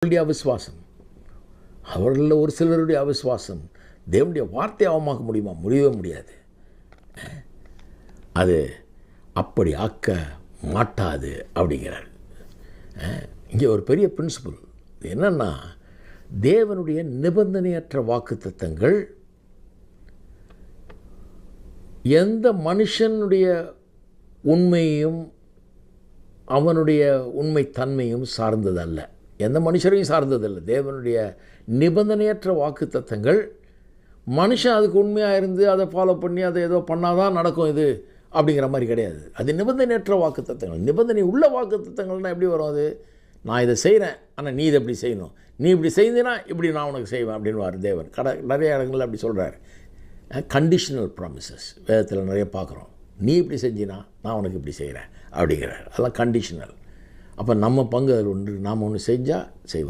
அவர்களுடைய அவிசுவாசம், அவர்களில் ஒரு சிலருடைய அவிசுவாசம் தேவனுடைய வார்த்தையை அவமாக்க முடியுமா? முடியவே முடியாது. அது அப்படி ஆக்க மாட்டாது அப்படிங்கிறார். இங்கே ஒரு பெரிய பிரின்சிபல் என்னன்னா, தேவனுடைய நிபந்தனையற்ற வாக்குத்தத்தங்கள் எந்த மனுஷனுடைய உண்மையும் அவனுடைய உண்மை தன்மையும் சார்ந்ததல்ல, எந்த மனுஷரையும் சார்ந்ததல்ல. தேவனுடைய நிபந்தனையற்ற வாக்குத்தத்தங்கள் மனுஷன் அதுக்கு உண்மையாக இருந்து அதை ஃபாலோ பண்ணி அதை ஏதோ பண்ணாதான் நடக்கும் இது அப்படிங்கிற மாதிரி கிடையாது. அது நிபந்தனையற்ற வாக்குத்தத்தங்கள். நிபந்தனை உள்ள வாக்குத்தத்தங்கள்னால் எப்படி வரும்? அது நான் இதை செய்கிறேன், ஆனால் நீ இதை இப்படி செய்யணும், நீ இப்படி செய்தீன்னா இப்படி நான் உனக்கு செய்வேன் அப்படின்னு தேவன் நிறைய இடங்களில் அப்படி சொல்கிறார். கண்டிஷனல் ப்ராமிசஸ் வேதத்தில் நிறைய பார்க்குறோம். நீ இப்படி செஞ்சினா நான் உனக்கு இப்படி செய்கிறேன் அப்படிங்கிறார். அதெல்லாம் கண்டிஷனல். அப்போ நம்ம பங்கு அதில் ஒன்று, நாம் ஒன்று செஞ்சால் செய்வார்.